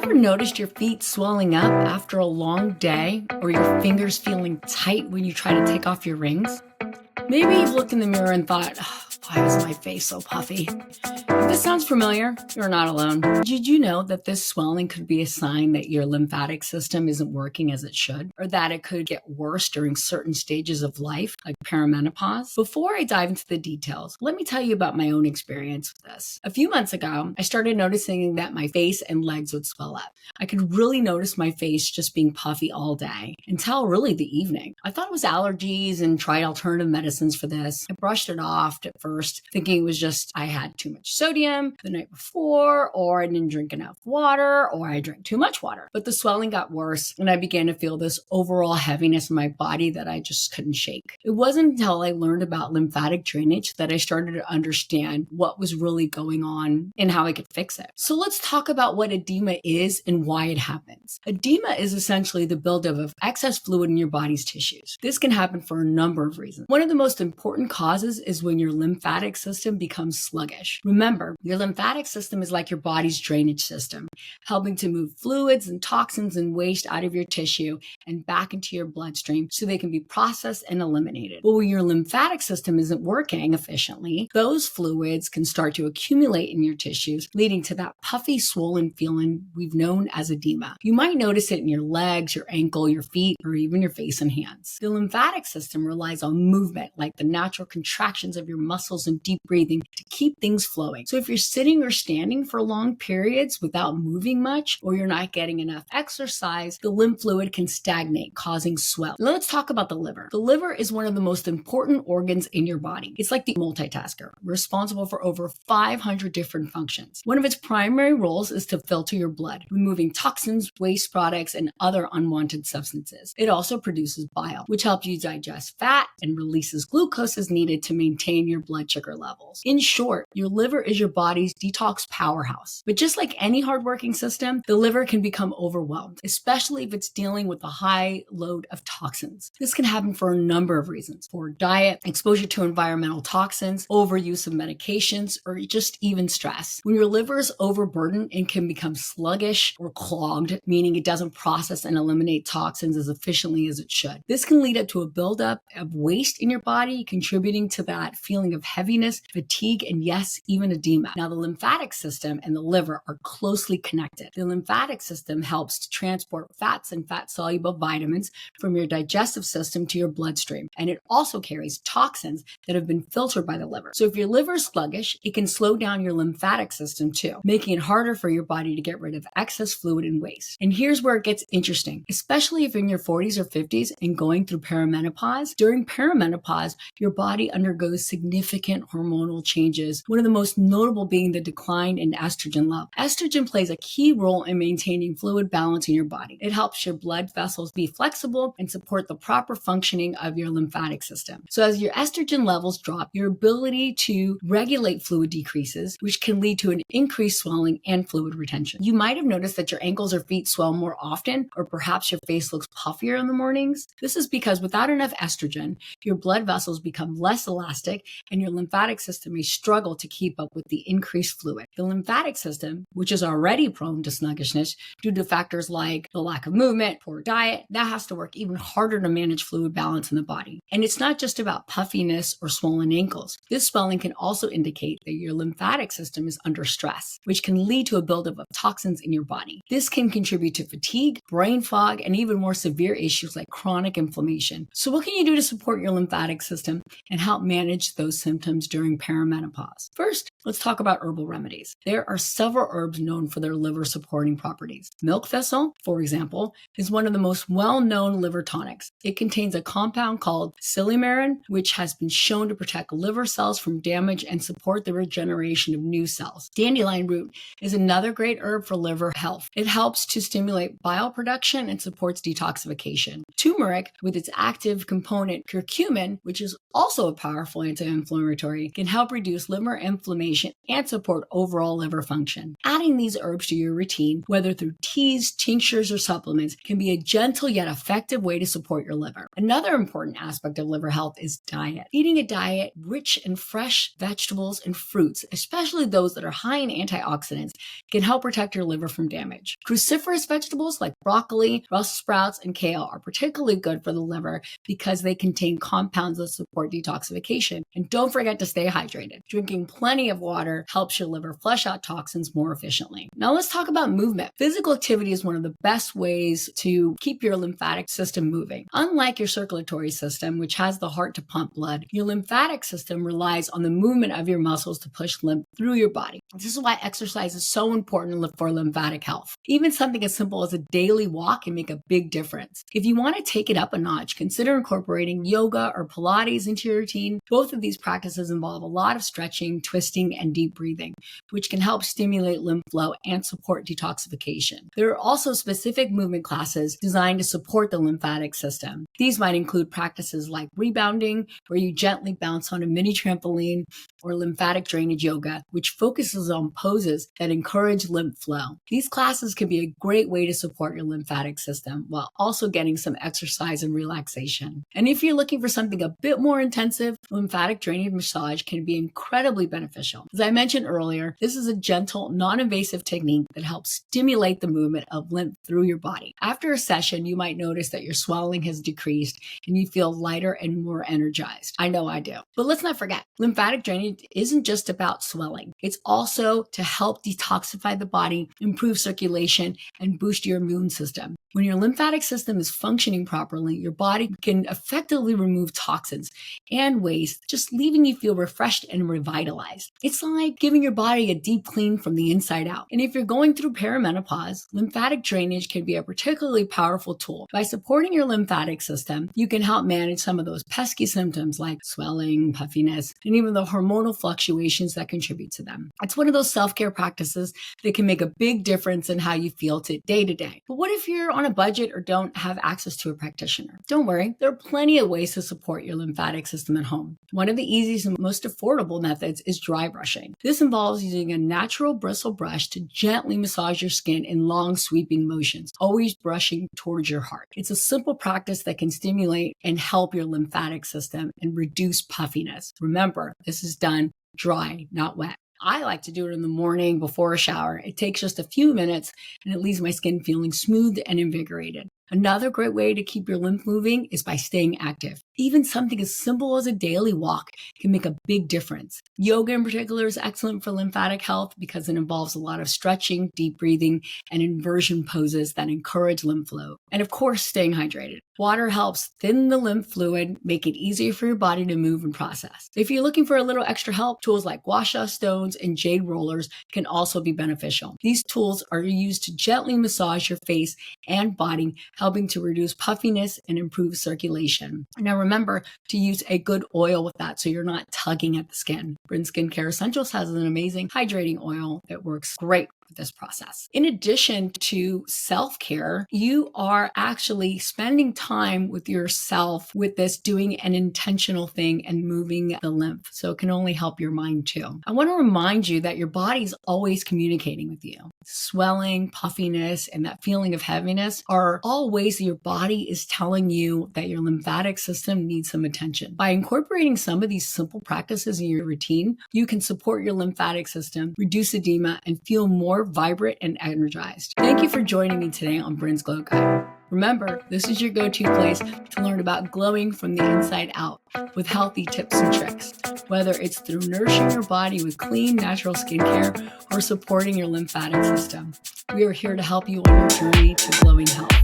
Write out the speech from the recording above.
ever noticed your feet swelling up after a long day or your fingers feeling tight when you try to take off your rings? Maybe you've looked in the mirror and thought, "Oh, why is my face so puffy?" If this sounds familiar, you're not alone. Did you know that this swelling could be a sign that your lymphatic system isn't working as it should, or that it could get worse during certain stages of life, like perimenopause? Before I dive into the details, let me tell you about my own experience with this. A few months ago, I started noticing that my face and legs would swell up. I could really notice my face just being puffy all day until really the evening. I thought it was allergies and tried alternative medicines for this. I brushed it off at first, thinking it was just I had too much sodium the night before, or I didn't drink enough water, or I drank too much water. But the swelling got worse, and I began to feel this overall heaviness in my body that I just couldn't shake. It wasn't until I learned about lymphatic drainage that I started to understand what was really going on and how I could fix it. So let's talk about what edema is and why it happens. Edema is essentially the buildup of excess fluid in your body's tissues. This can happen for a number of reasons. One of the most important causes is when your lymphatic system becomes sluggish. Remember, your lymphatic system is like your body's drainage system, helping to move fluids and toxins and waste out of your tissue and back into your bloodstream so they can be processed and eliminated. But when your lymphatic system isn't working efficiently, those fluids can start to accumulate in your tissues, leading to that puffy, swollen feeling we've known as edema. You might notice it in your legs, your ankle, your feet, or even your face and hands. The lymphatic system relies on movement, like the natural contractions of your muscles and deep breathing, to keep things flowing. So if you're sitting or standing for long periods without moving much, or you're not getting enough exercise, the lymph fluid can stagnate, causing swelling. Now let's talk about the liver. The liver is one of the most important organs in your body. It's like the multitasker, responsible for over 500 different functions. One of its primary roles is to filter your blood, removing toxins, waste products, and other unwanted substances. It also produces bile, which helps you digest fat and releases glucose as needed to maintain your blood sugar levels. In short, your liver is your body's detox powerhouse. But just like any hardworking system, the liver can become overwhelmed, especially if it's dealing with a high load of toxins. This can happen for a number of reasons: poor diet, exposure to environmental toxins, overuse of medications, or just even stress. When your liver is overburdened, it can become sluggish or clogged, meaning it doesn't process and eliminate toxins as efficiently as it should. This can lead up to a buildup of waste in your body, contributing to that feeling of heaviness, fatigue, and yes, even edema. Now, the lymphatic system and the liver are closely connected. The lymphatic system helps to transport fats and fat-soluble vitamins from your digestive system to your bloodstream, and it also carries toxins that have been filtered by the liver. So if your liver is sluggish, it can slow down your lymphatic system too, making it harder for your body to get rid of excess fluid and waste. And here's where it gets interesting, especially if you're in your 40s or 50s and going through perimenopause. During perimenopause, your body undergoes significant hormonal changes, one of the most notable being the decline in estrogen level. Estrogen plays a key role in maintaining fluid balance in your body. It helps your blood vessels be flexible and support the proper functioning of your lymphatic system. So as your estrogen levels drop, your ability to regulate fluid decreases, which can lead to an increased swelling and fluid retention. You might have noticed that your ankles or feet swell more often, or perhaps your face looks puffier in the mornings. This is because without enough estrogen, your blood vessels become less elastic and your lymphatic system may struggle to keep up with the increased fluid. The lymphatic system, which is already prone to sluggishness due to factors like the lack of movement, poor diet, that has to work even harder to manage fluid balance in the body. And it's not just about puffiness or swollen ankles. This swelling can also indicate that your lymphatic system is under stress, which can lead to a buildup of toxins in your body. This can contribute to fatigue, brain fog, and even more severe issues like chronic inflammation. So what can you do to support your lymphatic system and help manage those symptoms during perimenopause? First, let's talk about herbal remedies. There are several herbs known for their liver supporting properties. Milk thistle, for example, is one of the most well-known liver tonics. It contains a compound called silymarin, which has been shown to protect liver cells from damage and support the regeneration of new cells. Dandelion root is another great herb for liver health. It helps to stimulate bile production and supports detoxification. Turmeric, with its active component curcumin, which is also a powerful anti-inflammatory anti-inflammatory, can help reduce liver inflammation and support overall liver function. Adding these herbs to your routine, whether through teas, tinctures, or supplements, can be a gentle yet effective way to support your liver. Another important aspect of liver health is diet. Eating a diet rich in fresh vegetables and fruits, especially those that are high in antioxidants, can help protect your liver from damage. Cruciferous vegetables like broccoli, Brussels sprouts, and kale are particularly good for the liver because they contain compounds that support detoxification. And don't forget to stay hydrated. Drinking plenty of water helps your liver flush out toxins more efficiently. Now let's talk about movement. Physical activity is one of the best ways to keep your lymphatic system moving. Unlike your circulatory system, which has the heart to pump blood, your lymphatic system relies on the movement of your muscles to push lymph through your body. This is why exercise is so important for lymphatic health. Even something as simple as a daily walk can make a big difference. If you want to take it up a notch, consider incorporating yoga or Pilates into your routine. Both of these practices involve a lot of stretching, twisting, and deep breathing, which can help stimulate lymph flow and support detoxification. There are also specific movement classes designed to support the lymphatic system. These might include practices like rebounding, where you gently bounce on a mini trampoline, or lymphatic drainage yoga, which focuses on poses that encourage lymph flow. These classes can be a great way to support your lymphatic system while also getting some exercise and relaxation. And if you're looking for something a bit more intensive, lymphatic drainage massage can be incredibly beneficial. As I mentioned earlier, this is a gentle, non-invasive technique that helps stimulate the movement of lymph through your body. After a session, you might notice that your swelling has decreased and you feel lighter and more energized. I know I do. But let's not forget, lymphatic drainage isn't just about swelling. It's also to help detoxify the body, improve circulation, and boost your immune system. When your lymphatic system is functioning properly, your body can effectively remove toxins and waste, just leaving you feel refreshed and revitalized. It's like giving your body a deep clean from the inside out. And if you're going through perimenopause, lymphatic drainage can be a particularly powerful tool. By supporting your lymphatic system, you can help manage some of those pesky symptoms like swelling, puffiness, and even the hormonal fluctuations that contribute to them. It's one of those self-care practices that can make a big difference in how you feel day to day. But what if you're on a budget or don't have access to a practitioner? Don't worry, there are plenty of ways to support your lymphatic system at home. One of the easiest and most affordable methods is dry brushing. This involves using a natural bristle brush to gently massage your skin in long sweeping motions, always brushing towards your heart. It's a simple practice that can stimulate and help your lymphatic system and reduce puffiness. Remember, this is done dry, not wet. I like to do it in the morning before a shower. It takes just a few minutes and it leaves my skin feeling smooth and invigorated. Another great way to keep your lymph moving is by staying active. Even something as simple as a daily walk can make a big difference. Yoga in particular is excellent for lymphatic health because it involves a lot of stretching, deep breathing, and inversion poses that encourage lymph flow. And of course, staying hydrated. Water helps thin the lymph fluid, make it easier for your body to move and process. If you're looking for a little extra help, tools like gua sha stones and jade rollers can also be beneficial. These tools are used to gently massage your face and body, helping to reduce puffiness and improve circulation. Now remember to use a good oil with that so you're not tugging at the skin. Brynn Skincare Essentials has an amazing hydrating oil that works great with this process. In addition to self-care, you are actually spending time with yourself with this, doing an intentional thing and moving the lymph. So it can only help your mind too. I want to remind you that your body's always communicating with you. Swelling, puffiness, and that feeling of heaviness are all ways that your body is telling you that your lymphatic system needs some attention. By incorporating some of these simple practices in your routine, you can support your lymphatic system, reduce edema, and feel more vibrant and energized. Thank you for joining me today on Brynn's Glow Guide. Remember, this is your go-to place to learn about glowing from the inside out with healthy tips and tricks, whether it's through nourishing your body with clean, natural skincare or supporting your lymphatic system. We are here to help you on your journey to glowing health.